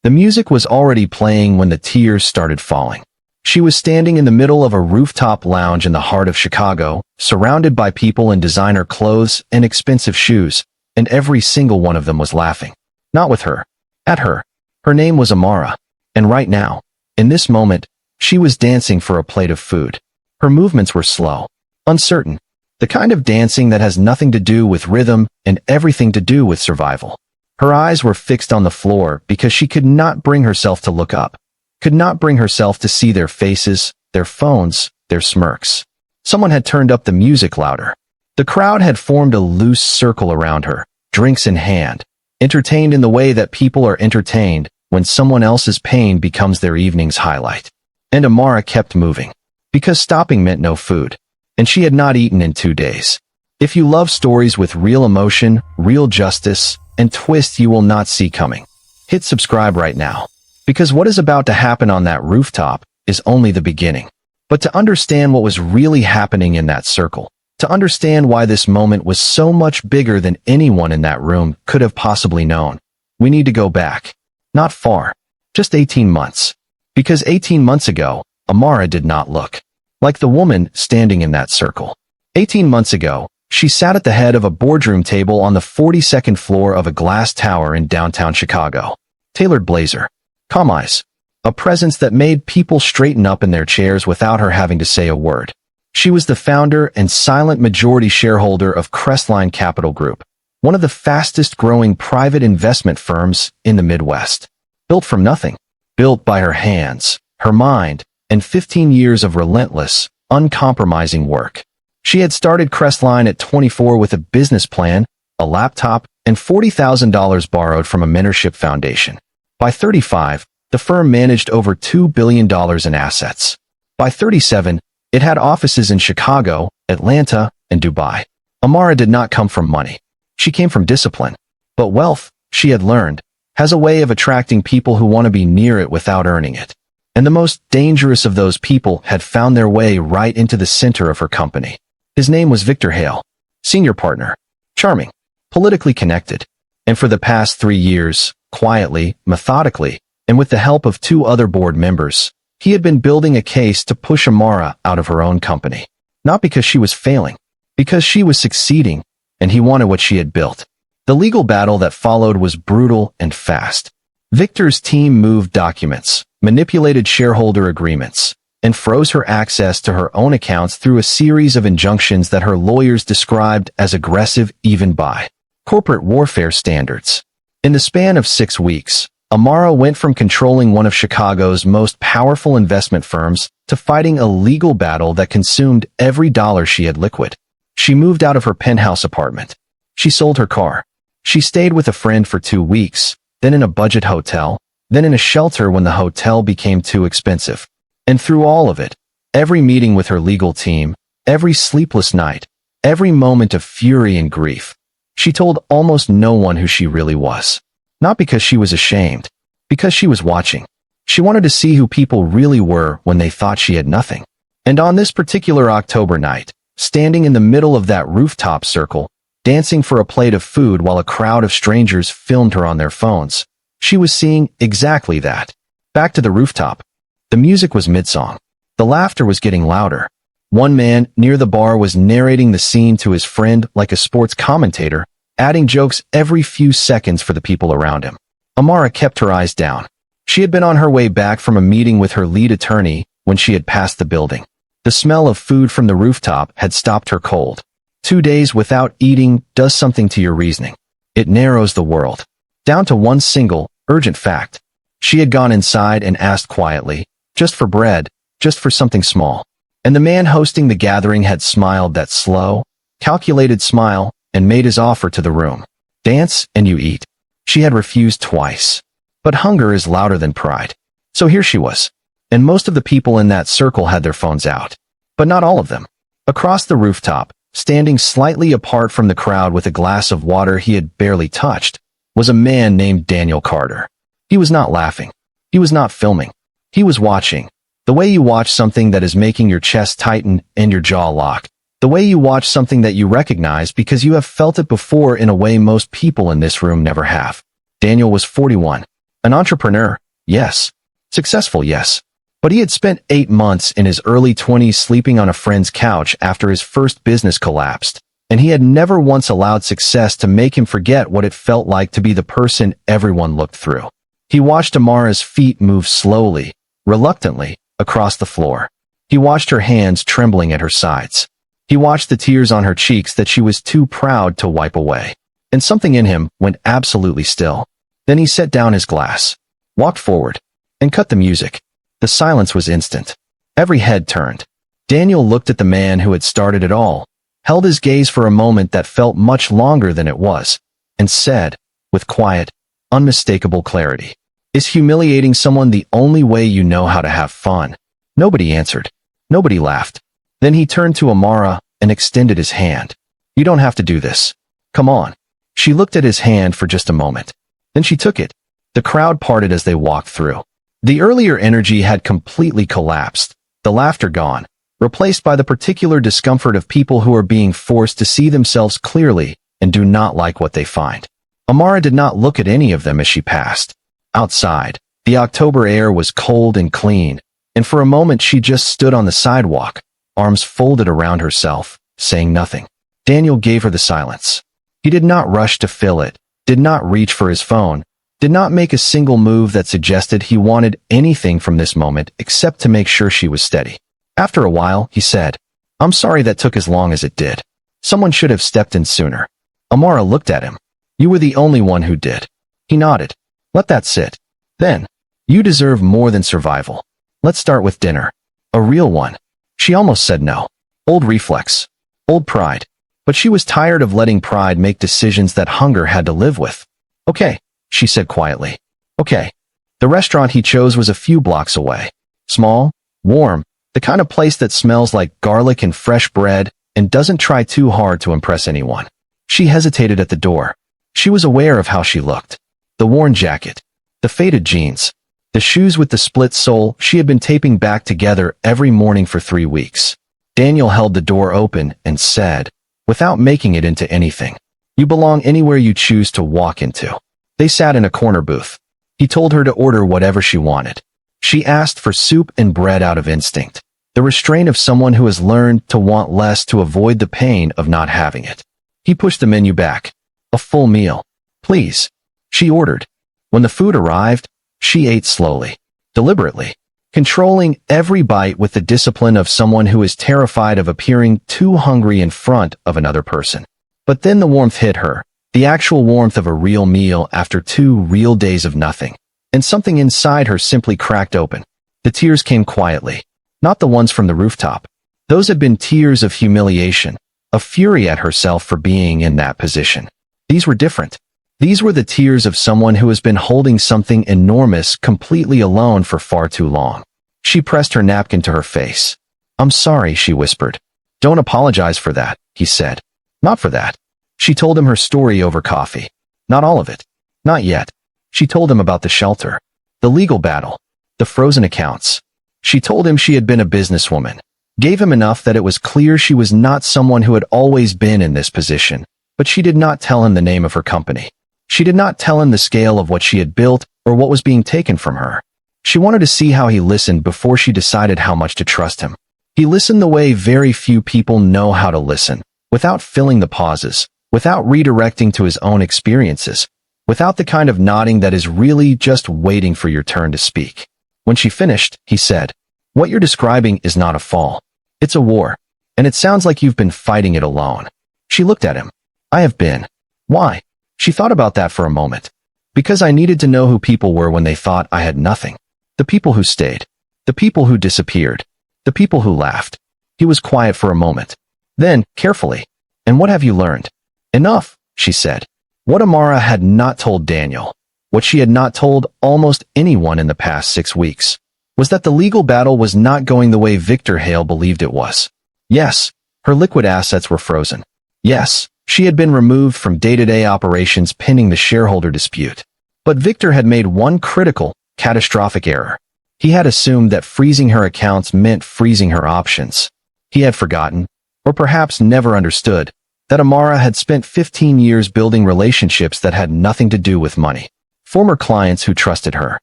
The music was already playing when the tears started falling. She was standing in the middle of a rooftop lounge in the heart of Chicago, surrounded by people in designer clothes and expensive shoes, and every single one of them was laughing. Not with her. At her. Her name was Amara. And right now, in this moment, she was dancing for a plate of food. Her movements were slow, uncertain, the kind of dancing that has nothing to do with rhythm and everything to do with survival. Her eyes were fixed on the floor because she could not bring herself to look up, could not bring herself to see their faces, their phones, their smirks. Someone had turned up the music louder. The crowd had formed a loose circle around her, drinks in hand, entertained in the way that people are entertained when someone else's pain becomes their evening's highlight. And Amara kept moving, because stopping meant no food, and she had not eaten in 2 days. If you love stories with real emotion, real justice, and twists you will not see coming, hit subscribe right now, because what is about to happen on that rooftop is only the beginning. But to understand what was really happening in that circle, to understand why this moment was so much bigger than anyone in that room could have possibly known, we need to go back. Not far, just 18 months. Because 18 months ago, Amara did not look like the woman standing in that circle. 18 months ago, she sat at the head of a boardroom table on the 42nd floor of a glass tower in downtown Chicago. Tailored blazer, calm eyes, a presence that made people straighten up in their chairs without her having to say a word. She was the founder and silent majority shareholder of Crestline Capital Group, one of the fastest-growing private investment firms in the Midwest. Built from nothing, built by her hands, her mind, and 15 years of relentless, uncompromising work. She had started Crestline at 24 with a business plan, a laptop, and $40,000 borrowed from a mentorship foundation. By 35, the firm managed over $2 billion in assets. By 37, it had offices in Chicago, Atlanta, and Dubai. Amara did not come from money. She came from discipline. But wealth, she had learned, has a way of attracting people who want to be near it without earning it. And the most dangerous of those people had found their way right into the center of her company. His name was Victor Hale, senior partner, charming, politically connected, and for the past 3 years, quietly, methodically, and with the help of 2 other board members, he had been building a case to push Amara out of her own company. Not because she was failing, because she was succeeding, and he wanted what she had built. The legal battle that followed was brutal and fast. Victor's team moved documents, manipulated shareholder agreements, and froze her access to her own accounts through a series of injunctions that her lawyers described as aggressive even by corporate warfare standards. In the span of 6 weeks, Amara went from controlling one of Chicago's most powerful investment firms to fighting a legal battle that consumed every dollar she had liquid. She moved out of her penthouse apartment. She sold her car. She stayed with a friend for 2 weeks, then in a budget hotel, then in a shelter when the hotel became too expensive. And through all of it, every meeting with her legal team, every sleepless night, every moment of fury and grief, she told almost no one who she really was. Not because she was ashamed, because she was watching. She wanted to see who people really were when they thought she had nothing. And on this particular October night, standing in the middle of that rooftop circle, dancing for a plate of food while a crowd of strangers filmed her on their phones, she was seeing exactly that. Back to the rooftop. The music was mid-song. The laughter was getting louder. One man near the bar was narrating the scene to his friend like a sports commentator, adding jokes every few seconds for the people around him. Amara kept her eyes down. She had been on her way back from a meeting with her lead attorney when she had passed the building. The smell of food from the rooftop had stopped her cold. 2 days without eating does something to your reasoning. It narrows the world down to one single, urgent fact. She had gone inside and asked quietly, just for bread, just for something small. And the man hosting the gathering had smiled that slow, calculated smile and made his offer to the room. Dance and you eat. She had refused twice. But hunger is louder than pride. So here she was. And most of the people in that circle had their phones out. But not all of them. Across the rooftop, standing slightly apart from the crowd with a glass of water he had barely touched, was a man named Daniel Carter. He was not laughing. He was not filming. He was watching. The way you watch something that is making your chest tighten and your jaw lock. The way you watch something that you recognize because you have felt it before in a way most people in this room never have. Daniel was 41. An entrepreneur, yes. Successful, yes. But he had spent 8 months in his early 20s sleeping on a friend's couch after his first business collapsed, and he had never once allowed success to make him forget what it felt like to be the person everyone looked through. He watched Amara's feet move slowly, reluctantly, across the floor. He watched her hands trembling at her sides. He watched the tears on her cheeks that she was too proud to wipe away. And something in him went absolutely still. Then he set down his glass, walked forward, and cut the music. The silence was instant. Every head turned. Daniel looked at the man who had started it all, held his gaze for a moment that felt much longer than it was, and said, with quiet, unmistakable clarity, "Is humiliating someone the only way you know how to have fun?" Nobody answered. Nobody laughed. Then he turned to Amara and extended his hand. "You don't have to do this. Come on." She looked at his hand for just a moment. Then she took it. The crowd parted as they walked through. The earlier energy had completely collapsed, the laughter gone, replaced by the particular discomfort of people who are being forced to see themselves clearly and do not like what they find. Amara did not look at any of them as she passed. Outside, the October air was cold and clean, and for a moment she just stood on the sidewalk, arms folded around herself, saying nothing. Daniel gave her the silence. He did not rush to fill it, did not reach for his phone, did not make a single move that suggested he wanted anything from this moment except to make sure she was steady. After a while, he said, "I'm sorry that took as long as it did. Someone should have stepped in sooner." Amara looked at him. "You were the only one who did." He nodded. "Let that sit. Then, you deserve more than survival. Let's start with dinner. A real one." She almost said no. Old reflex. Old pride. But she was tired of letting pride make decisions that hunger had to live with. "Okay," she said quietly. "Okay." The restaurant he chose was a few blocks away. Small, warm, the kind of place that smells like garlic and fresh bread and doesn't try too hard to impress anyone. She hesitated at the door. She was aware of how she looked. The worn jacket, the faded jeans, the shoes with the split sole she had been taping back together every morning for 3 weeks. Daniel held the door open and said, without making it into anything, "You belong anywhere you choose to walk into." They sat in a corner booth. He told her to order whatever she wanted. She asked for soup and bread out of instinct, the restraint of someone who has learned to want less to avoid the pain of not having it. He pushed the menu back. "A full meal, please," she ordered. When the food arrived, she ate slowly, deliberately, controlling every bite with the discipline of someone who is terrified of appearing too hungry in front of another person. But then the warmth hit her, the actual warmth of a real meal after 2 real days of nothing, and something inside her simply cracked open. The tears came quietly, not the ones from the rooftop. Those had been tears of humiliation, of fury at herself for being in that position. These were different. These were the tears of someone who has been holding something enormous completely alone for far too long. She pressed her napkin to her face. "I'm sorry," she whispered. "Don't apologize for that," he said. "Not for that." She told him her story over coffee. Not all of it. Not yet. She told him about the shelter, the legal battle, the frozen accounts. She told him she had been a businesswoman, gave him enough that it was clear she was not someone who had always been in this position, but she did not tell him the name of her company. She did not tell him the scale of what she had built or what was being taken from her. She wanted to see how he listened before she decided how much to trust him. He listened the way very few people know how to listen, without filling the pauses, without redirecting to his own experiences, without the kind of nodding that is really just waiting for your turn to speak. When she finished, he said, "What you're describing is not a fall. It's a war, and it sounds like you've been fighting it alone." She looked at him. "I have been." "Why?" She thought about that for a moment. "Because I needed to know who people were when they thought I had nothing. The people who stayed. The people who disappeared. The people who laughed." He was quiet for a moment. Then, carefully, "And what have you learned?" "Enough," she said. What Amara had not told Daniel, what she had not told almost anyone in the past 6 weeks, was that the legal battle was not going the way Victor Hale believed it was. Yes, her liquid assets were frozen. Yes, she had been removed from day-to-day operations pending the shareholder dispute. But Victor had made one critical, catastrophic error. He had assumed that freezing her accounts meant freezing her options. He had forgotten, or perhaps never understood, that Amara had spent 15 years building relationships that had nothing to do with money. former clients who trusted her,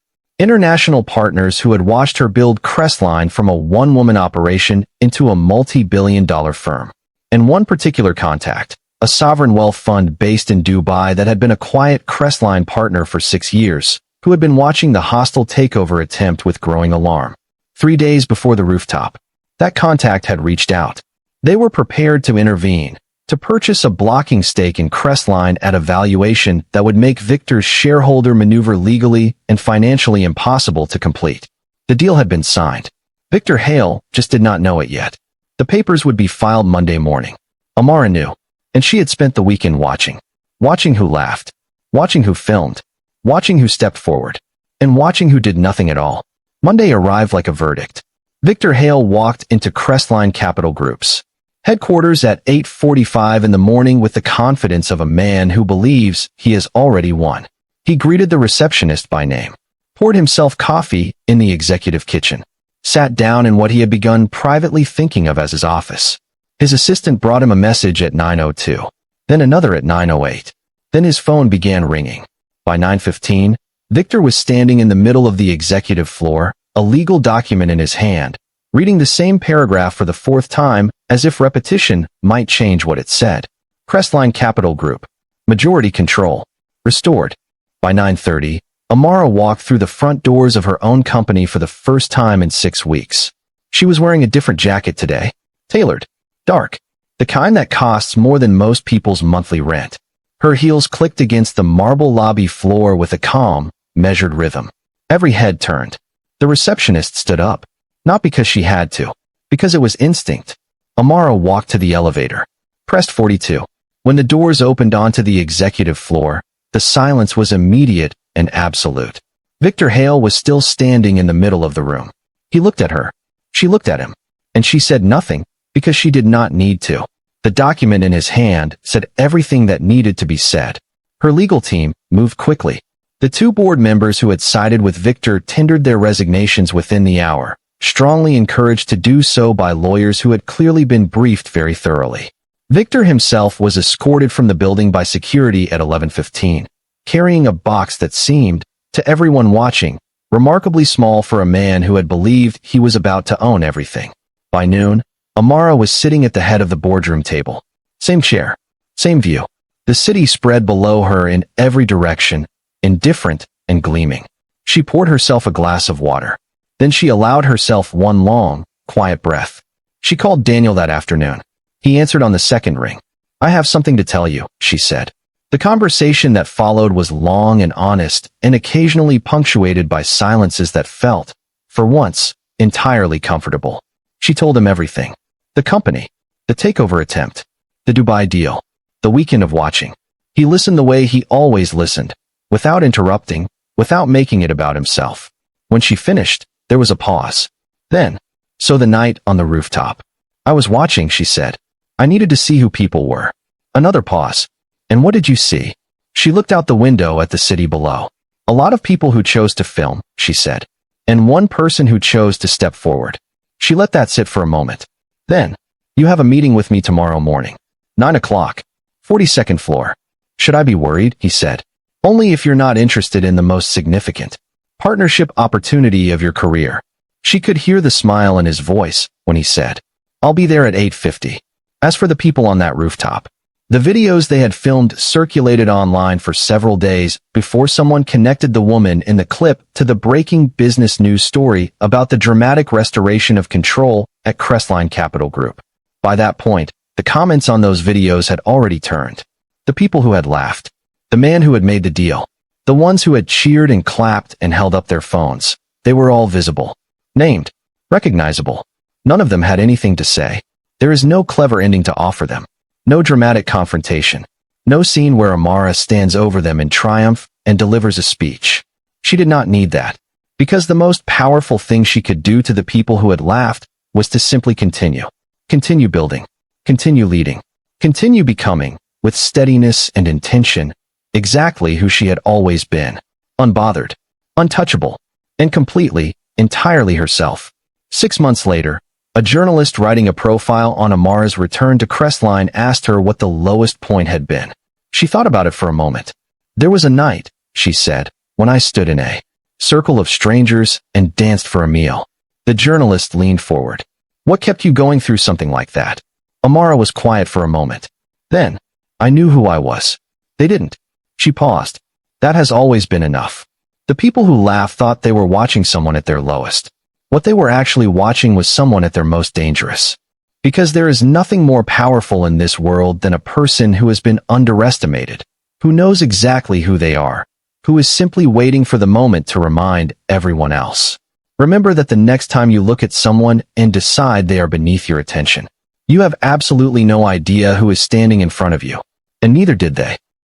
international partners who had watched her build Crestline from a one-woman operation into a multi-billion-dollar firm, and one particular contact, a sovereign wealth fund based in Dubai that had been a quiet Crestline partner for 6 years, who had been watching the hostile takeover attempt with growing alarm. 3 days before the rooftop, that contact had reached out. They were prepared to intervene, to purchase a blocking stake in Crestline at a valuation that would make Victor's shareholder maneuver legally and financially impossible to complete. The deal had been signed. Victor Hale just did not know it yet. The papers would be filed Monday morning. Amara knew, and she had spent the weekend watching. Watching who laughed, watching who filmed, watching who stepped forward, and watching who did nothing at all. Monday arrived like a verdict. Victor Hale walked into Crestline Capital Group's headquarters at 8:45 in the morning with the confidence of a man who believes he has already won. He greeted the receptionist by name, poured himself coffee in the executive kitchen, sat down in what he had begun privately thinking of as his office. His assistant brought him a message at 9:02, then another at 9:08. Then his phone began ringing. By 9:15, Victor was standing in the middle of the executive floor, a legal document in his hand, reading the same paragraph for the 4th time, as if repetition might change what it said. Crestline Capital Group. Majority control. Restored. By 9:30, Amara walked through the front doors of her own company for the first time in 6 weeks. She was wearing a different jacket today. Tailored. Dark. The kind that costs more than most people's monthly rent. Her heels clicked against the marble lobby floor with a calm, measured rhythm. Every head turned. The receptionist stood up. Not because she had to, because it was instinct. Amara walked to the elevator. Pressed 42. When the doors opened onto the executive floor, the silence was immediate and absolute. Victor Hale was still standing in the middle of the room. He looked at her. She looked at him. And she said nothing, because she did not need to. The document in his hand said everything that needed to be said. Her legal team moved quickly. The 2 board members who had sided with Victor tendered their resignations within the hour, strongly encouraged to do so by lawyers who had clearly been briefed very thoroughly. Victor himself was escorted from the building by security at 11:15, carrying a box that seemed, to everyone watching, remarkably small for a man who had believed he was about to own everything. By noon, Amara was sitting at the head of the boardroom table. Same chair, same view. The city spread below her in every direction, indifferent and gleaming. She poured herself a glass of water. Then she allowed herself one long, quiet breath. She called Daniel that afternoon. He answered on the second ring. "I have something to tell you," she said. The conversation that followed was long and honest, and occasionally punctuated by silences that felt, for once, entirely comfortable. She told him everything. The company, the takeover attempt, the Dubai deal, the weekend of watching. He listened the way he always listened, without interrupting, without making it about himself. When she finished, there was a pause. Then, "So the night on the rooftop. I was watching," she said. "I needed to see who people were." Another pause. "And what did you see?" She looked out the window at the city below. "A lot of people who chose to film," she said. "And one person who chose to step forward." She let that sit for a moment. Then, "You have a meeting with me tomorrow morning. 9 o'clock. 42nd floor. Should I be worried?" he said. "Only if you're not interested in the most significant partnership opportunity of your career." She could hear the smile in his voice when he said, "I'll be there at 8:50. As for the people on that rooftop, the videos they had filmed circulated online for several days before someone connected the woman in the clip to the breaking business news story about the dramatic restoration of control at Crestline Capital Group. By that point, the comments on those videos had already turned. The people who had laughed, the man who had made the deal, the ones who had cheered and clapped and held up their phones, they were all visible, named, recognizable. None of them had anything to say. There is no clever ending to offer them. No dramatic confrontation. No scene where Amara stands over them in triumph and delivers a speech. She did not need that, because the most powerful thing she could do to the people who had laughed was to simply continue. Continue building. Continue leading. Continue becoming, with steadiness and intention, exactly who she had always been. Unbothered. Untouchable. And completely, entirely herself. 6 months later, a journalist writing a profile on Amara's return to Crestline asked her what the lowest point had been. She thought about it for a moment. "There was a night," she said, when I stood in a circle of strangers and danced for a meal. The journalist leaned forward. What kept you going through something like that? Amara was quiet for a moment. Then, I knew who I was. They didn't. She paused. That has always been enough. The people who laughed thought they were watching someone at their lowest. What they were actually watching was someone at their most dangerous. Because there is nothing more powerful in this world than a person who has been underestimated, who knows exactly who they are, who is simply waiting for the moment to remind everyone else. Remember that the next time you look at someone and decide they are beneath your attention, you have absolutely no idea who is standing in front of you, and neither did they.